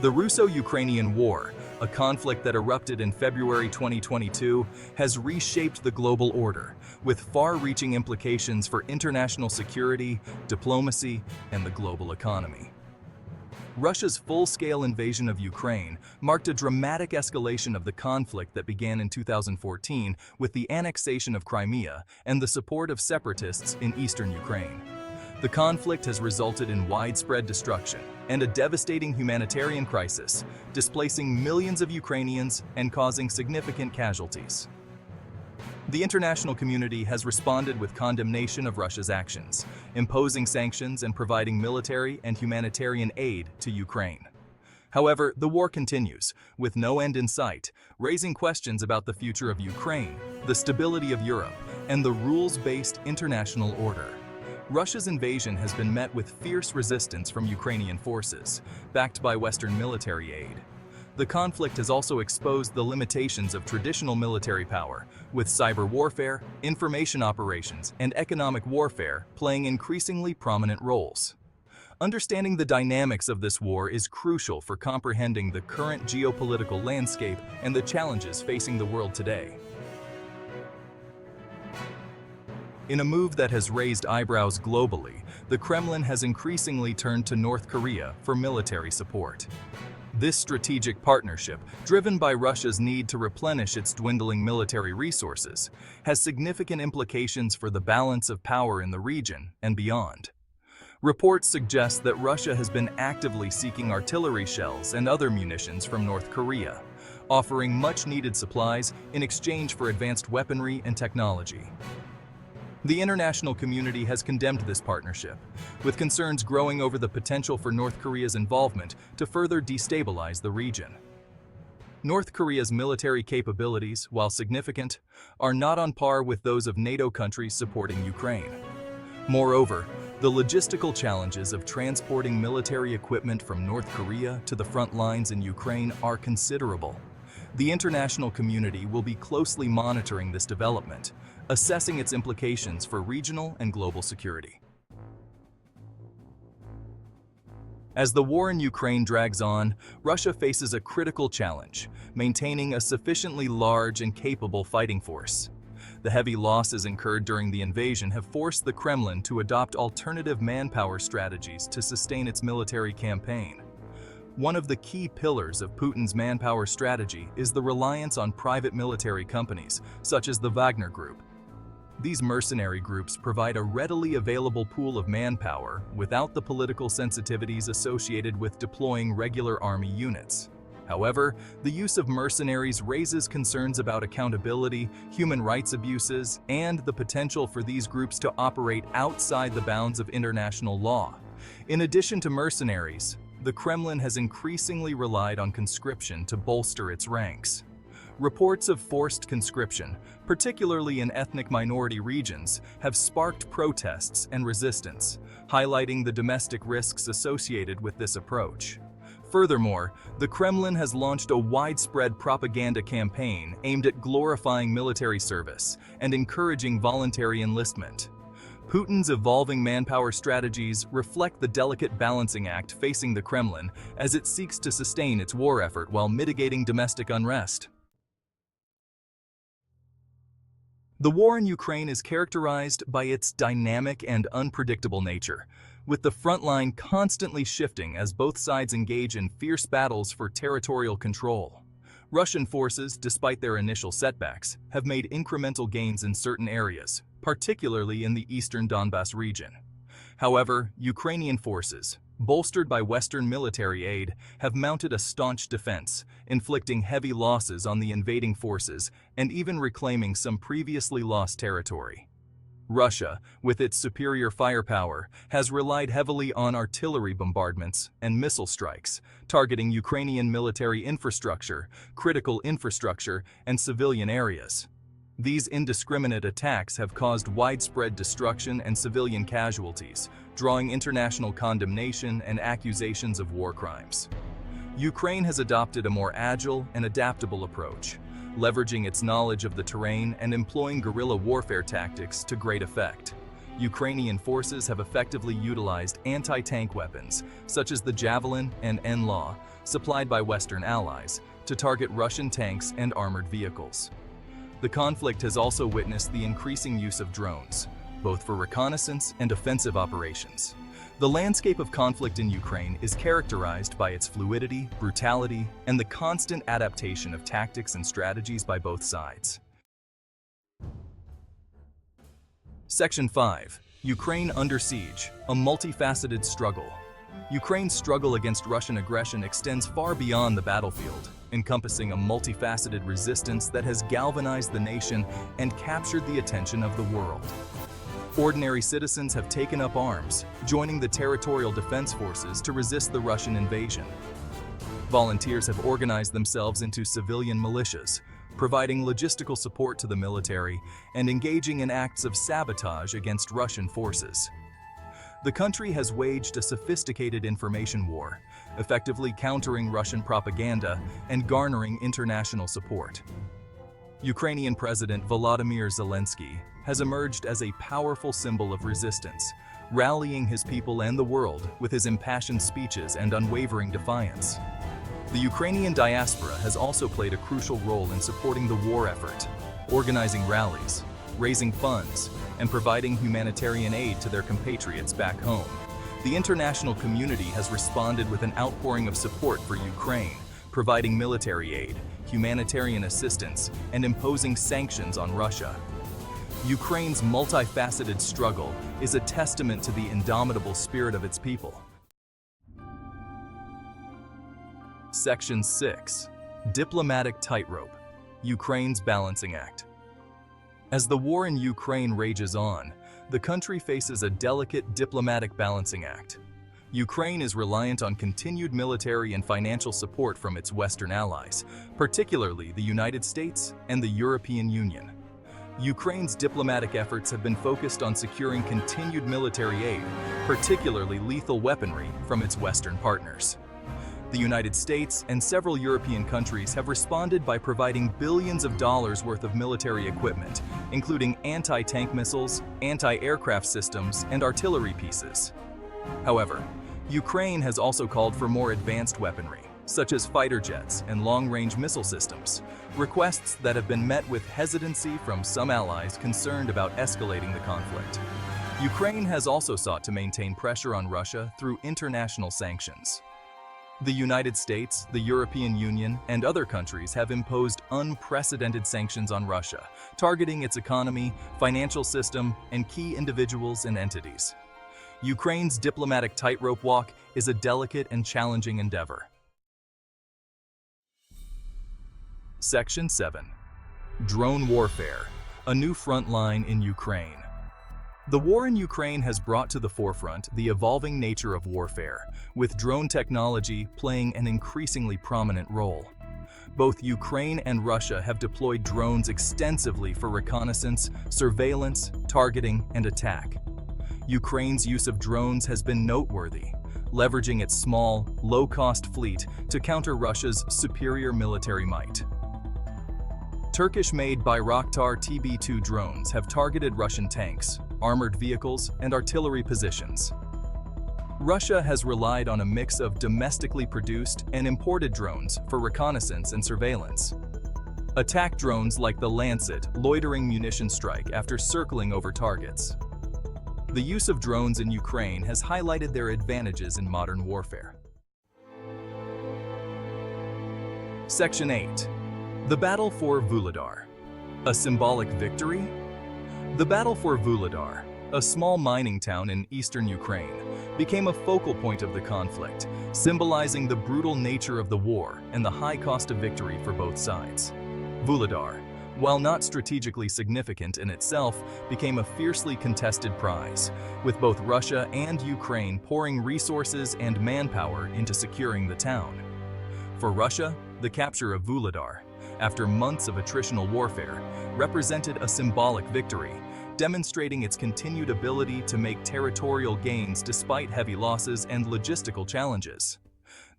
The Russo-Ukrainian War, a conflict that erupted in February 2022, has reshaped the global order, with far-reaching implications for international security, diplomacy, and the global economy. Russia's full-scale invasion of Ukraine marked a dramatic escalation of the conflict that began in 2014 with the annexation of Crimea and the support of separatists in eastern Ukraine. The conflict has resulted in widespread destruction and a devastating humanitarian crisis, displacing millions of Ukrainians and causing significant casualties. The international community has responded with condemnation of Russia's actions, imposing sanctions and providing military and humanitarian aid to Ukraine. However, the war continues, with no end in sight, raising questions about the future of Ukraine, the stability of Europe, and the rules-based international order. Russia's invasion has been met with fierce resistance from Ukrainian forces, backed by Western military aid. The conflict has also exposed the limitations of traditional military power, with cyber warfare, information operations, and economic warfare playing increasingly prominent roles. Understanding the dynamics of this war is crucial for comprehending the current geopolitical landscape and the challenges facing the world today. In a move that has raised eyebrows globally, the Kremlin has increasingly turned to North Korea for military support. This strategic partnership, driven by Russia's need to replenish its dwindling military resources, has significant implications for the balance of power in the region and beyond. Reports suggest that Russia has been actively seeking artillery shells and other munitions from North Korea, offering much-needed supplies in exchange for advanced weaponry and technology. The international community has condemned this partnership, with concerns growing over the potential for North Korea's involvement to further destabilize the region. North Korea's military capabilities, while significant, are not on par with those of NATO countries supporting Ukraine. Moreover, the logistical challenges of transporting military equipment from North Korea to the front lines in Ukraine are considerable. The international community will be closely monitoring this development, assessing its implications for regional and global security. As the war in Ukraine drags on, Russia faces a critical challenge, maintaining a sufficiently large and capable fighting force. The heavy losses incurred during the invasion have forced the Kremlin to adopt alternative manpower strategies to sustain its military campaign. One of the key pillars of Putin's manpower strategy is the reliance on private military companies, such as the Wagner Group. These mercenary groups provide a readily available pool of manpower without the political sensitivities associated with deploying regular army units. However, the use of mercenaries raises concerns about accountability, human rights abuses, and the potential for these groups to operate outside the bounds of international law. In addition to mercenaries, the Kremlin has increasingly relied on conscription to bolster its ranks. Reports of forced conscription, particularly in ethnic minority regions, have sparked protests and resistance, highlighting the domestic risks associated with this approach. Furthermore, the Kremlin has launched a widespread propaganda campaign aimed at glorifying military service and encouraging voluntary enlistment. Putin's evolving manpower strategies reflect the delicate balancing act facing the Kremlin as it seeks to sustain its war effort while mitigating domestic unrest. The war in Ukraine is characterized by its dynamic and unpredictable nature, with the front line constantly shifting as both sides engage in fierce battles for territorial control. Russian forces, despite their initial setbacks, have made incremental gains in certain areas, particularly in the eastern Donbas region. However, Ukrainian forces, bolstered by Western military aid, have mounted a staunch defense, inflicting heavy losses on the invading forces and even reclaiming some previously lost territory. Russia, with its superior firepower, has relied heavily on artillery bombardments and missile strikes, targeting Ukrainian military infrastructure, critical infrastructure, and civilian areas. These indiscriminate attacks have caused widespread destruction and civilian casualties, drawing international condemnation and accusations of war crimes. Ukraine has adopted a more agile and adaptable approach, leveraging its knowledge of the terrain and employing guerrilla warfare tactics to great effect. Ukrainian forces have effectively utilized anti-tank weapons, such as the Javelin and NLAW, supplied by Western allies, to target Russian tanks and armored vehicles. The conflict has also witnessed the increasing use of drones, both for reconnaissance and offensive operations. The landscape of conflict in Ukraine is characterized by its fluidity, brutality, and the constant adaptation of tactics and strategies by both sides. Section 5. Ukraine under siege, a multifaceted struggle. Ukraine's struggle against Russian aggression extends far beyond the battlefield, encompassing a multifaceted resistance that has galvanized the nation and captured the attention of the world. Ordinary citizens have taken up arms, joining the territorial defense forces to resist the Russian invasion. Volunteers have organized themselves into civilian militias, providing logistical support to the military and engaging in acts of sabotage against Russian forces. The country has waged a sophisticated information war, effectively countering Russian propaganda and garnering international support. Ukrainian President Volodymyr Zelensky has emerged as a powerful symbol of resistance, rallying his people and the world with his impassioned speeches and unwavering defiance. The Ukrainian diaspora has also played a crucial role in supporting the war effort, organizing rallies, raising funds, and providing humanitarian aid to their compatriots back home. The international community has responded with an outpouring of support for Ukraine, providing military aid, humanitarian assistance, and imposing sanctions on Russia. Ukraine's multifaceted struggle is a testament to the indomitable spirit of its people. Section 6. Diplomatic tightrope. Ukraine's balancing act. As the war in Ukraine rages on, the country faces a delicate diplomatic balancing act. Ukraine is reliant on continued military and financial support from its Western allies, particularly the United States and the European Union. Ukraine's diplomatic efforts have been focused on securing continued military aid, particularly lethal weaponry, from its Western partners. The United States and several European countries have responded by providing billions of dollars worth of military equipment, including anti-tank missiles, anti-aircraft systems, and artillery pieces. However, Ukraine has also called for more advanced weaponry, such as fighter jets and long-range missile systems, requests that have been met with hesitancy from some allies concerned about escalating the conflict. Ukraine has also sought to maintain pressure on Russia through international sanctions. The United States, the European Union, and other countries have imposed unprecedented sanctions on Russia, targeting its economy, financial system, and key individuals and entities. Ukraine's diplomatic tightrope walk is a delicate and challenging endeavor. Section 7. Drone warfare, a new front line in Ukraine. The war in Ukraine has brought to the forefront the evolving nature of warfare, with drone technology playing an increasingly prominent role. Both Ukraine and Russia have deployed drones extensively for reconnaissance, surveillance, targeting, and attack. Ukraine's use of drones has been noteworthy, leveraging its small, low-cost fleet to counter Russia's superior military might. Turkish-made Bayraktar TB2 drones have targeted Russian tanks, armored vehicles, and artillery positions. Russia has relied on a mix of domestically produced and imported drones for reconnaissance and surveillance. Attack drones like the Lancet loitering munition strike after circling over targets. The use of drones in Ukraine has highlighted their advantages in modern warfare. Section 8. The Battle for Vuhledar. A symbolic victory? The Battle for Vuhledar, a small mining town in eastern Ukraine, became a focal point of the conflict, symbolizing the brutal nature of the war and the high cost of victory for both sides. Vuhledar, while not strategically significant in itself, became a fiercely contested prize, with both Russia and Ukraine pouring resources and manpower into securing the town. For Russia, the capture of Vuhledar, after months of attritional warfare, represented a symbolic victory, demonstrating its continued ability to make territorial gains despite heavy losses and logistical challenges.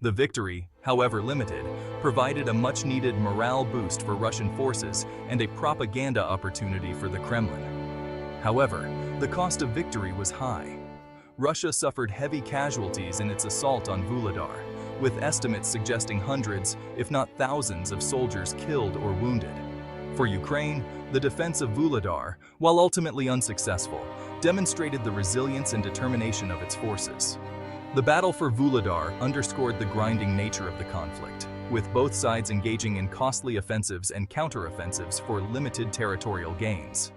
The victory, however limited, provided a much-needed morale boost for Russian forces and a propaganda opportunity for the Kremlin. However, the cost of victory was high. Russia suffered heavy casualties in its assault on Vuhledar, with estimates suggesting hundreds, if not thousands, of soldiers killed or wounded. For Ukraine, the defense of Vuhledar, while ultimately unsuccessful, demonstrated the resilience and determination of its forces. The battle for Vuhledar underscored the grinding nature of the conflict, with both sides engaging in costly offensives and counteroffensives for limited territorial gains.